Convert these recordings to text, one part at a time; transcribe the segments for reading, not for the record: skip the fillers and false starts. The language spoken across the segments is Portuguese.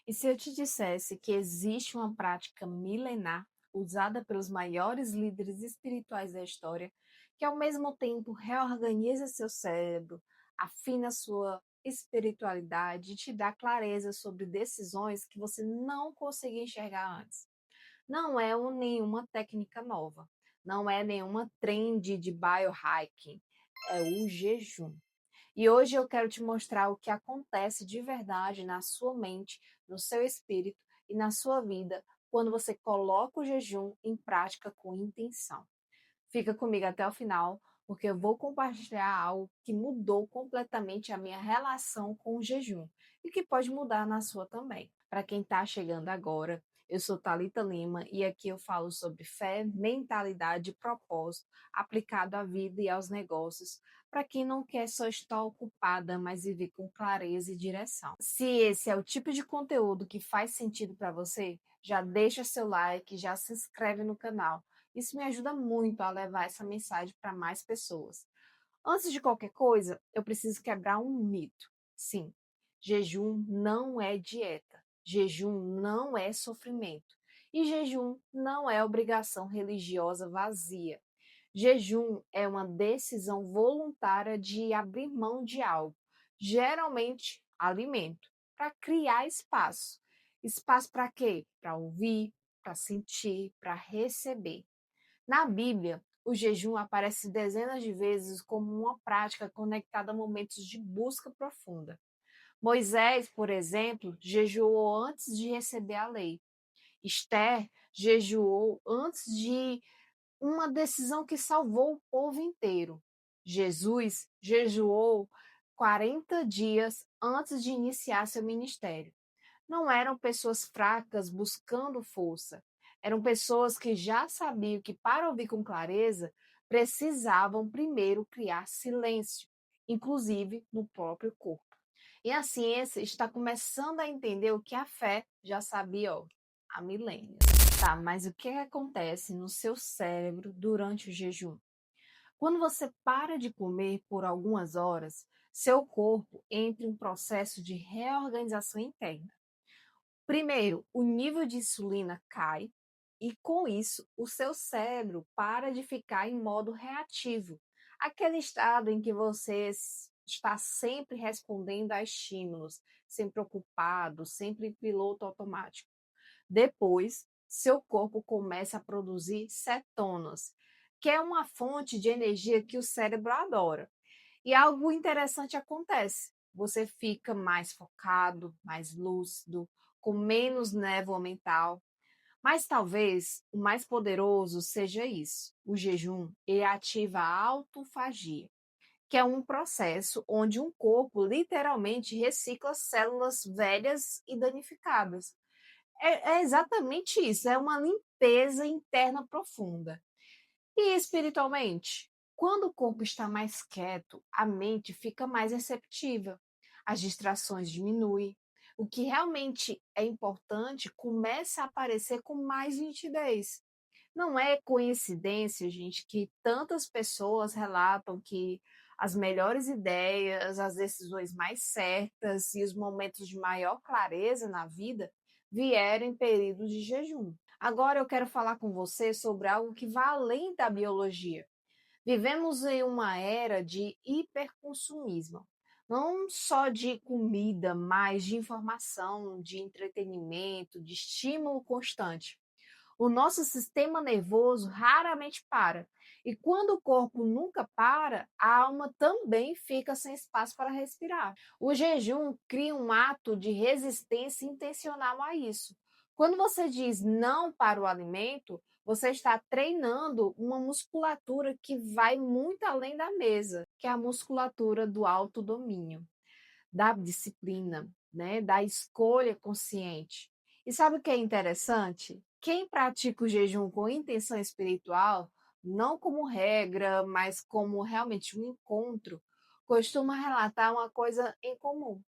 E se eu te dissesse que existe uma prática milenar usada pelos maiores líderes espirituais da história, que ao mesmo tempo reorganiza seu cérebro, afina sua espiritualidade e te dá clareza sobre decisões que você não conseguia enxergar antes? Não é nenhuma técnica nova, não é nenhuma trend de biohacking, é o jejum. E hoje eu quero te mostrar o que acontece de verdade na sua mente, no seu espírito e na sua vida quando você coloca o jejum em prática com intenção. Fica comigo até o final, porque eu vou compartilhar algo que mudou completamente a minha relação com o jejum e que pode mudar na sua também. Para quem está chegando agora, eu sou Thalita Lima e aqui eu falo sobre fé, mentalidade e propósito aplicado à vida e aos negócios, para quem não quer só estar ocupada, mas viver com clareza e direção. Se esse é o tipo de conteúdo que faz sentido para você, já deixa seu like, já se inscreve no canal. Isso me ajuda muito a levar essa mensagem para mais pessoas. Antes de qualquer coisa, eu preciso quebrar um mito. Sim, jejum não é dieta. Jejum não é sofrimento. E jejum não é obrigação religiosa vazia. Jejum é uma decisão voluntária de abrir mão de algo, geralmente alimento, para criar espaço. Espaço para quê? Para ouvir, para sentir, para receber. Na Bíblia, o jejum aparece dezenas de vezes como uma prática conectada a momentos de busca profunda. Moisés, por exemplo, jejuou antes de receber a lei. Esther jejuou antes de uma decisão que salvou o povo inteiro. Jesus jejuou 40 dias antes de iniciar seu ministério. Não eram pessoas fracas buscando força. Eram pessoas que já sabiam que para ouvir com clareza precisavam primeiro criar silêncio, inclusive no próprio corpo. E a ciência está começando a entender o que a fé já sabia há milênios. Tá, mas o que acontece no seu cérebro durante o jejum? Quando você para de comer por algumas horas, seu corpo entra em um processo de reorganização interna. Primeiro, o nível de insulina cai e, com isso, o seu cérebro para de ficar em modo reativo, aquele estado em que você está sempre respondendo a estímulos, sempre ocupado, sempre em piloto automático. Depois, seu corpo começa a produzir cetonas, que é uma fonte de energia que o cérebro adora. E algo interessante acontece. Você fica mais focado, mais lúcido, com menos névoa mental. Mas talvez o mais poderoso seja isso. O jejum, ele ativa a autofagia, que é um processo onde um corpo literalmente recicla células velhas e danificadas. É exatamente isso, é uma limpeza interna profunda. E espiritualmente? Quando o corpo está mais quieto, a mente fica mais receptiva, as distrações diminuem, o que realmente é importante começa a aparecer com mais nitidez. Não é coincidência, gente, que tantas pessoas relatam que as melhores ideias, as decisões mais certas e os momentos de maior clareza na vida vieram em períodos de jejum. Agora eu quero falar com você sobre algo que vai além da biologia. Vivemos em uma era de hiperconsumismo, não só de comida, mas de informação, de entretenimento, de estímulo constante. O nosso sistema nervoso raramente para. E quando o corpo nunca para, a alma também fica sem espaço para respirar. O jejum cria um ato de resistência intencional a isso. Quando você diz não para o alimento, você está treinando uma musculatura que vai muito além da mesa, que é a musculatura do autodomínio, da disciplina, né, da escolha consciente. E sabe o que é interessante? Quem pratica o jejum com intenção espiritual, não como regra, mas como realmente um encontro, costuma relatar uma coisa em comum.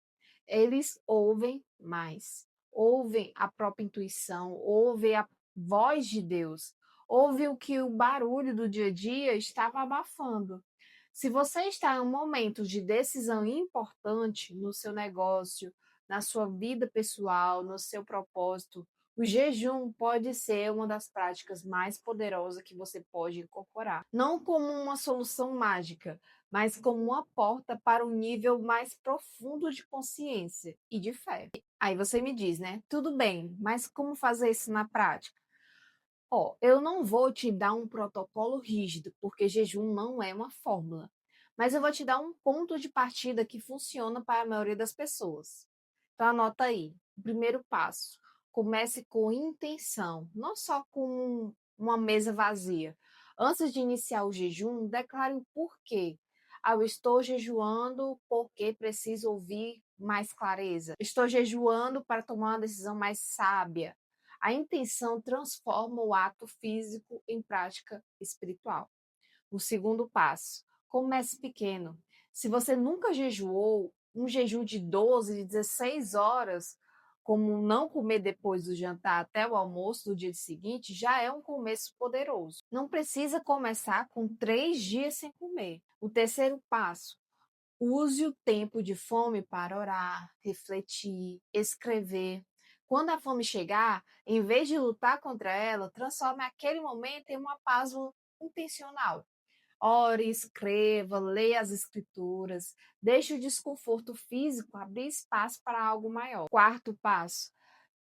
Eles ouvem mais, ouvem a própria intuição, ouvem a voz de Deus, ouvem o que o barulho do dia a dia estava abafando. Se você está em um momento de decisão importante no seu negócio, na sua vida pessoal, no seu propósito, o jejum pode ser uma das práticas mais poderosas que você pode incorporar. Não como uma solução mágica, mas como uma porta para um nível mais profundo de consciência e de fé. Aí você me diz, né? Tudo bem, mas como fazer isso na prática? Ó, eu não vou te dar um protocolo rígido, porque jejum não é uma fórmula, mas eu vou te dar um ponto de partida que funciona para a maioria das pessoas. Então anota aí. O primeiro passo, comece com intenção, não só com uma mesa vazia. Antes de iniciar o jejum, declare o porquê. Ah, eu estou jejuando porque preciso ouvir mais clareza. Estou jejuando para tomar uma decisão mais sábia. A intenção transforma o ato físico em prática espiritual. O segundo passo, comece pequeno. Se você nunca jejuou, um jejum de 12, de 16 horas, como não comer depois do jantar até o almoço do dia seguinte, já é um começo poderoso. Não precisa começar com 3 dias sem comer. O terceiro passo, use o tempo de fome para orar, refletir, escrever. Quando a fome chegar, em vez de lutar contra ela, transforme aquele momento em uma paz intencional. Ore, escreva, leia as escrituras, deixe o desconforto físico abrir espaço para algo maior. Quarto passo,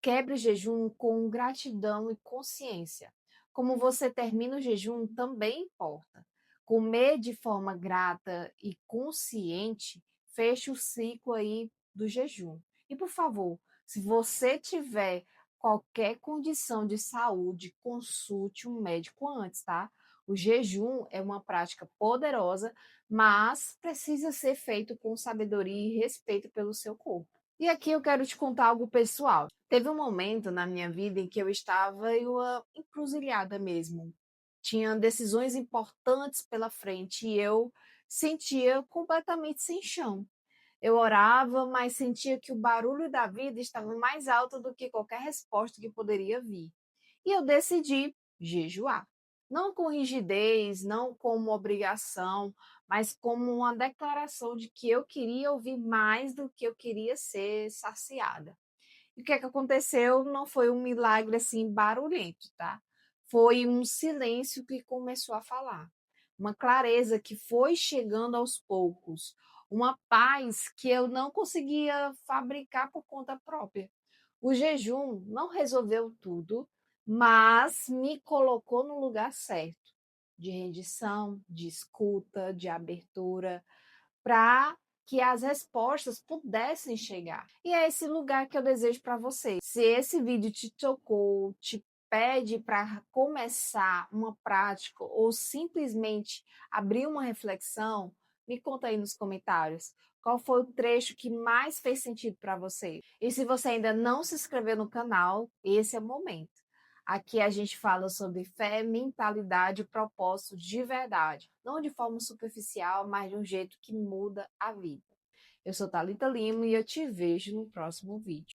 quebre o jejum com gratidão e consciência. Como você termina o jejum também importa. Comer de forma grata e consciente fecha o ciclo aí do jejum. E por favor, se você tiver qualquer condição de saúde, consulte um médico antes, tá? O jejum é uma prática poderosa, mas precisa ser feito com sabedoria e respeito pelo seu corpo. E aqui eu quero te contar algo pessoal. Teve um momento na minha vida em que eu estava em uma encruzilhada mesmo. Tinha decisões importantes pela frente e eu sentia completamente sem chão. Eu orava, mas sentia que o barulho da vida estava mais alto do que qualquer resposta que poderia vir. E eu decidi jejuar. Não com rigidez, não como obrigação, mas como uma declaração de que eu queria ouvir mais do que eu queria ser saciada. E o que é que aconteceu? Não foi um milagre assim barulhento, tá? Foi um silêncio que começou a falar, uma clareza que foi chegando aos poucos, uma paz que eu não conseguia fabricar por conta própria. O jejum não resolveu tudo, mas me colocou no lugar certo, de rendição, de escuta, de abertura, para que as respostas pudessem chegar. E é esse lugar que eu desejo para você. Se esse vídeo te tocou, te pede para começar uma prática ou simplesmente abrir uma reflexão, me conta aí nos comentários. Qual foi o trecho que mais fez sentido para você? E se você ainda não se inscreveu no canal, esse é o momento. Aqui a gente fala sobre fé, mentalidade e propósito de verdade, não de forma superficial, mas de um jeito que muda a vida. Eu sou Thalita Lima e eu te vejo no próximo vídeo.